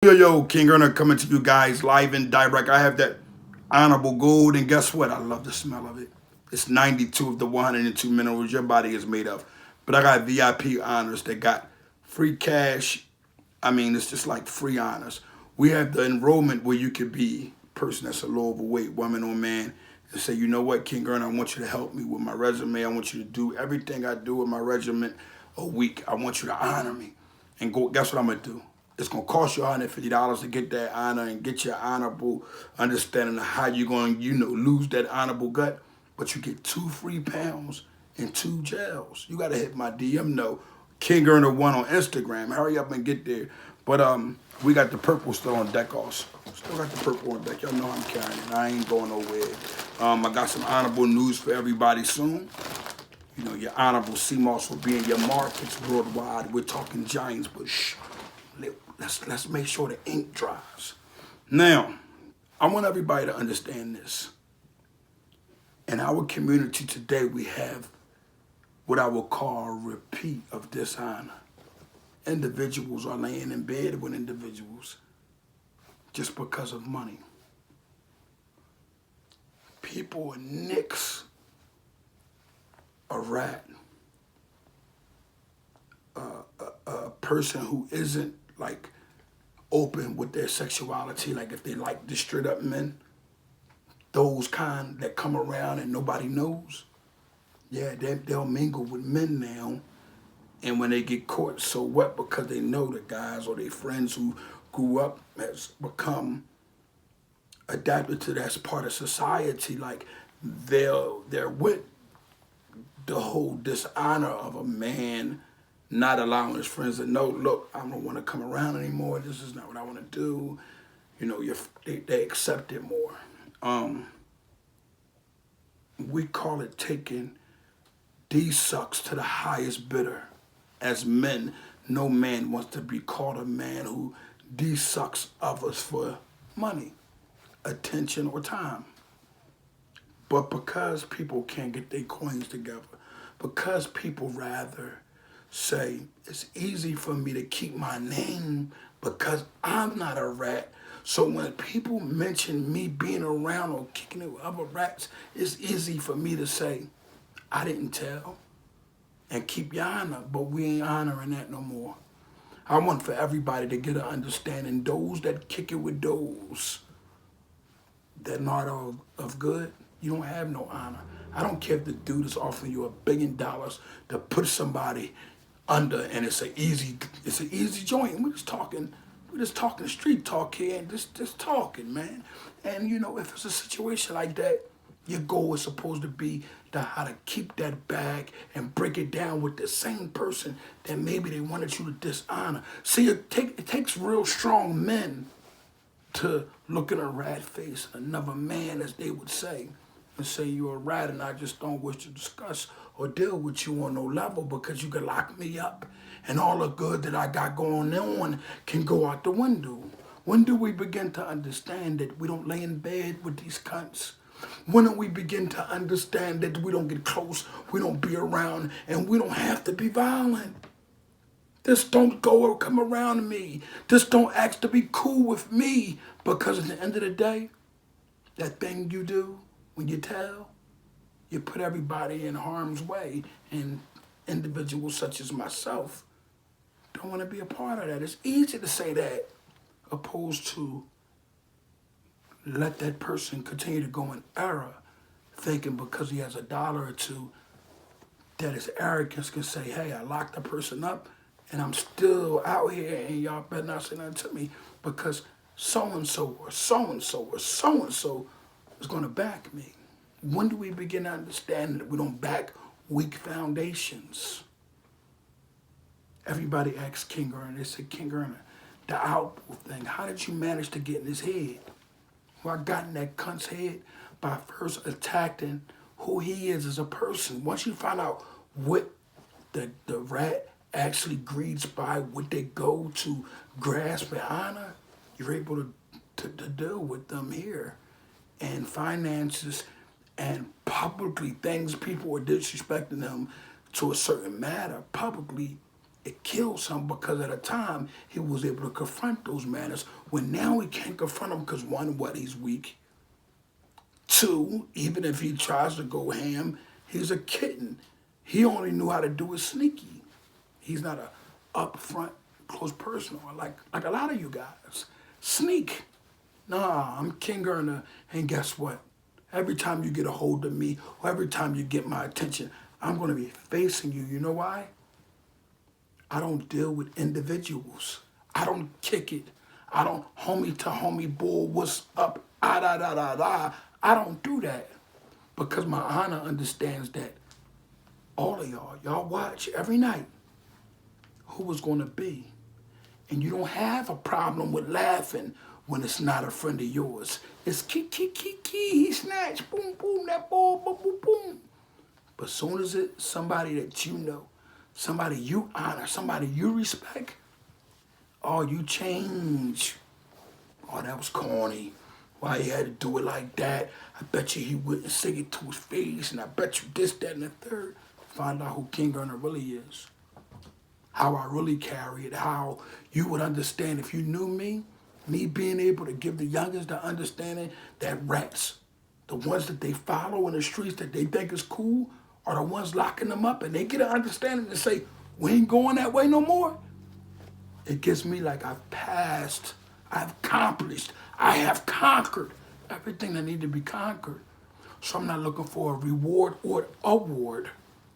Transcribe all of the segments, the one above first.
Yo, King Earner coming to you guys live and direct. I have that honorable gold, and guess what? I love the smell of it. It's 92 of the 102 minerals your body is made of. But I got VIP honors that got free cash. I mean, it's just like free honors. We have the enrollment where you could be a person that's a little overweight, woman or man, and say, you know what, King Earner, I want you to help me with my resume. I want you to do everything I do with my regiment a week. I want you to honor me. And go. Guess what I'm going to do? It's going to cost you $150 to get that honor and get your honorable understanding of how you're going to, lose that honorable gut. But you get 2 free pounds and 2 gels. You got to hit my DM though. King Earner 1 on Instagram. Hurry up and get there. But we got the purple still on deck also. Still got the purple on deck. Y'all know I'm carrying it. I ain't going nowhere. I got some honorable news for everybody soon. You know, your honorable CMOS will be in your markets worldwide. We're talking giants, but shh. Let's make sure the ink dries. Now, I want everybody to understand this. In our community today, we have what I will call a repeat of dishonor. Individuals are laying in bed with individuals just because of money. People nix a rat, a person who isn't like open with their sexuality, like if they like the straight up men, those kind that come around and nobody knows, yeah, they'll mingle with men now. And when they get caught, so what? Because they know the guys or their friends who grew up has become adapted to that part of society. Like they're with the whole dishonor of a man not allowing his friends to know, look, I don't want to come around anymore. This is not what I want to do. You know, they accept it more. We call it taking these sucks to the highest bidder. As men, no man wants to be called a man who de-sucks others for money, attention, or time. But because people can't get their coins together, because people rather say, it's easy for me to keep my name because I'm not a rat. So when people mention me being around or kicking it with other rats, it's easy for me to say, I didn't tell. And keep your honor, but we ain't honoring that no more. I want for everybody to get an understanding. Those that kick it with those that not of good, you don't have no honor. I don't care if the dude is offering you $1 billion to put somebody under, and it's an easy joint. We're just talking street talk here, and just talking, man. And you know, if it's a situation like that, your goal is supposed to be how to keep that bag and break it down with the same person that maybe they wanted you to dishonor. See, it takes real strong men to look in a rat face, another man, as they would say, and say you're a rat and I just don't wish to discuss or deal with you on no level because you can lock me up and all the good that I got going on can go out the window. When do we begin to understand that we don't lay in bed with these cunts? When do we begin to understand that we don't get close, we don't be around, and we don't have to be violent? Just don't go or come around me. Just don't ask to be cool with me. Because at the end of the day, that thing you do when you tell, you put everybody in harm's way. And individuals such as myself don't want to be a part of that. It's easy to say that opposed to let that person continue to go in error, thinking because he has $1 or two, that his arrogance can say, hey, I locked the person up and I'm still out here and y'all better not say nothing to me because so-and-so or so-and-so or so-and-so is going to back me. When do we begin to understand that we don't back weak foundations? Everybody asks King Earner, they say, King Earner, the outpool thing, how did you manage to get in his head? Well, I got in that cunt's head by first attacking who he is as a person. Once you find out what the rat actually greets by, what they go to grasp and honor, you're able to deal with them here. And finances and publicly things people are disrespecting them to a certain matter publicly, It kills him because at a time he was able to confront those manners. When now he can't confront them because one, what, he's weak. Two, even if he tries to go ham, he's a kitten. He only knew how to do it sneaky. He's not a upfront, close person, or like a lot of you guys. Sneak. Nah, I'm King Earner, and guess what? Every time you get a hold of me, or every time you get my attention, I'm going to be facing you. You know why? I don't deal with individuals. I don't kick it. I don't homie to homie bull, what's up, ah da da da da. I don't do that because my honor understands that all of y'all watch every night who it's going to be. And you don't have a problem with laughing when it's not a friend of yours. It's key, he snatched, boom, boom, that ball, boom, boom, boom. But as soon as it's somebody that you know, somebody you honor, somebody you respect, oh, you change. Oh, that was corny. Why he had to do it like that? I bet you he wouldn't say it to his face, and I bet you this, that, and the third. Find out who King Earner really is. How I really carry it, how you would understand if you knew me being able to give the youngest the understanding that rats, the ones that they follow in the streets that they think is cool, are the ones locking them up, and they get an understanding and say, we ain't going that way no more. It gives me like I've passed, I've accomplished, I have conquered everything that needed to be conquered. So I'm not looking for a reward or award.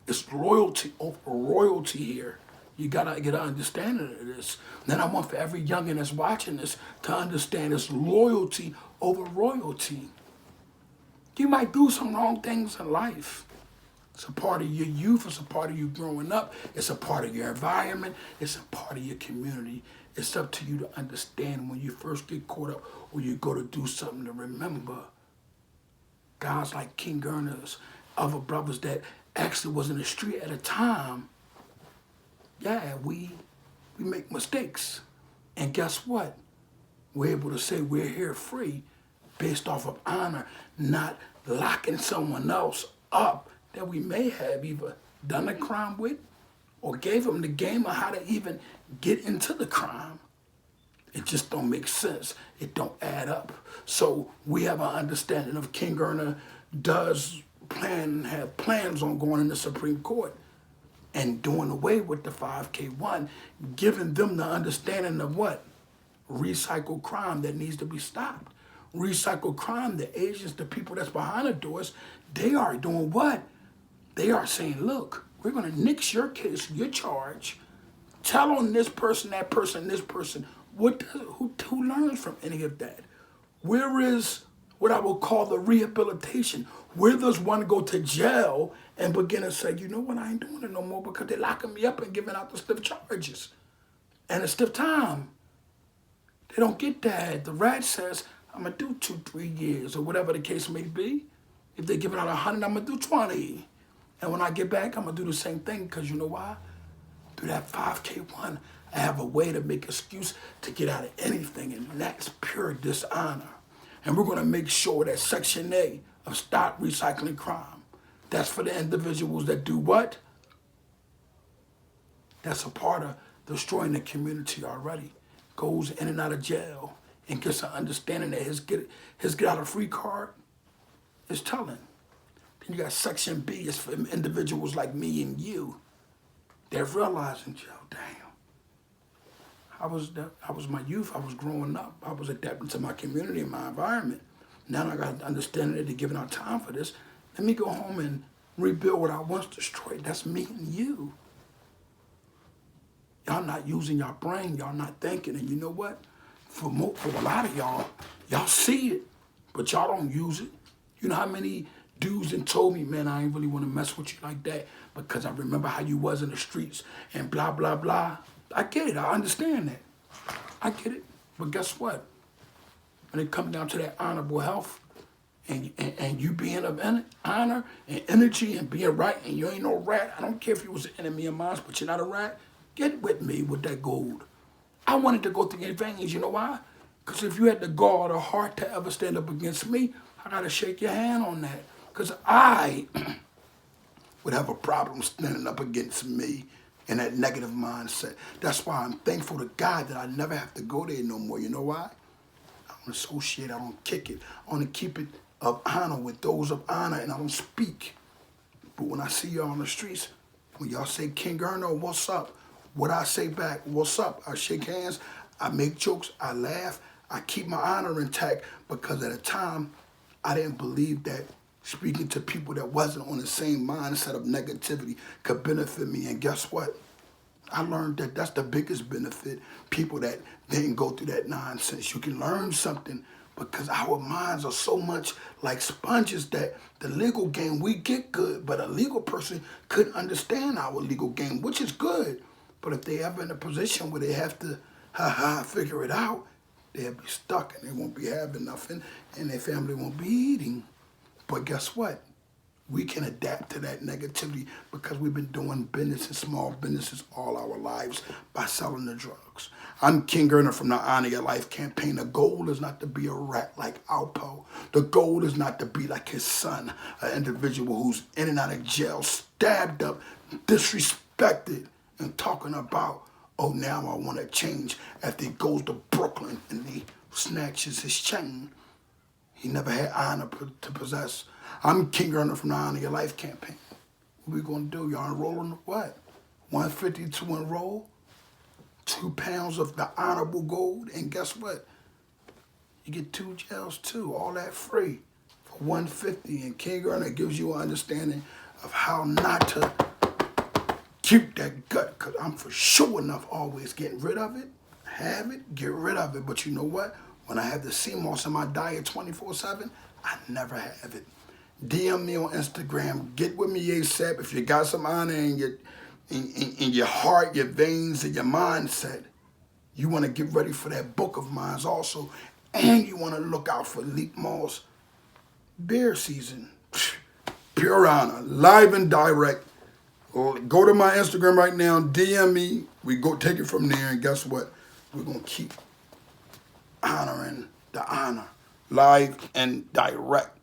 It's loyalty over royalty here. You gotta get an understanding of this. Then I want for every youngin' that's watching this to understand it's loyalty over royalty. You might do some wrong things in life. It's a part of your youth, it's a part of you growing up, it's a part of your environment, it's a part of your community. It's up to you to understand when you first get caught up or you go to do something to remember. Guys like King Earners, other brothers that actually was in the street at a time, yeah, we make mistakes. And guess what? We're able to say we're here free based off of honor, not locking someone else up that we may have either done a crime with or gave them the game of how to even get into the crime. It just don't make sense. It don't add up. So we have an understanding of King Earner does have plans on going in the Supreme Court and doing away with the 5K1, giving them the understanding of what? Recycled crime that needs to be stopped. Recycled crime, the agents, the people that's behind the doors, they are doing what? They are saying, look, we're going to nix your case, your charge, tell on this person, that person, this person. Who learns from any of that? Where is what I will call the rehabilitation? Where does one go to jail and begin to say, you know what, I ain't doing it no more because they're locking me up and giving out the stiff charges and the stiff time. They don't get that. The rat says, I'm going to do 2-3 years or whatever the case may be. If they're giving out 100, I'm going to do 20. And when I get back, I'm going to do the same thing because you know why? Through that 5K1, I have a way to make excuse to get out of anything, and that's pure dishonor. And we're going to make sure that Section A of Stop Recycling Crime, that's for the individuals that do what? That's a part of destroying the community already. Goes in and out of jail and gets an understanding that his get out of free card is telling. Then you got Section B, is for individuals like me and you. They're realizing, yo, damn. I was my youth, I was growing up, I was adapting to my community and my environment. Now I got understanding that they're giving out time for this. Let me go home and rebuild what I once destroyed. That's me and you. Y'all not using your brain, y'all not thinking, and you know what? For a lot of y'all see it, but y'all don't use it. You know how many dudes that told me, man, I ain't really want to mess with you like that because I remember how you was in the streets and blah, blah, blah. I get it. I understand that. I get it. But guess what? When it comes down to that honorable health and you being of honor and energy and being right and you ain't no rat, I don't care if you was an enemy of mine, but you're not a rat, get with me with that gold. I wanted to go through your veins. You know why? Because if you had the gall or the heart to ever stand up against me, I got to shake your hand on that. Because I would have a problem standing up against me. in that negative mindset. That's why I'm thankful to God that I never have to go there no more. You know why? I don't associate, I don't kick it. I want to keep it of honor with those of honor, and I don't speak. But when I see y'all on the streets, when y'all say King Erno, what's up? What I say back, what's up? I shake hands, I make jokes, I laugh, I keep my honor intact, because at a time, I didn't believe that speaking to people that wasn't on the same mindset of negativity could benefit me. And guess what? I learned that that's the biggest benefit. People that didn't go through that nonsense. You can learn something, because our minds are so much like sponges that the legal game, we get good, but a legal person couldn't understand our legal game, which is good. But if they ever in a position where they have to figure it out, they'll be stuck and they won't be having nothing and their family won't be eating. But guess what? We can adapt to that negativity, because we've been doing business and small businesses all our lives by selling the drugs. I'm King Erno from the Honor Your Life campaign. The goal is not to be a rat like Alpo. The goal is not to be like his son, an individual who's in and out of jail, stabbed up, disrespected, and talking about, oh, now I want to change, after he goes to Brooklyn and he snatches his chain. He never had honor to possess. I'm King Erno from the Honor Your Life campaign. What we gonna do? Y'all enrolling what? 150 to enroll, 2 pounds of the honorable gold, and guess what? You get 2 gels too, all that free for 150. And King Erno gives you an understanding of how not to keep that gut, because I'm for sure enough always getting rid of it, have it, get rid of it. But you know what? When I have the sea moss in my diet 24/7, I never have it. DM me on Instagram. Get with me ASAP. If you got some honor in your heart, your veins, and your mindset, you want to get ready for that book of mine also. And you want to look out for Leap Moss beer season. Pure honor, live and direct. Go to my Instagram right now, DM me. We go take it from there, and guess what? We're going to keep honoring the honor, live and direct.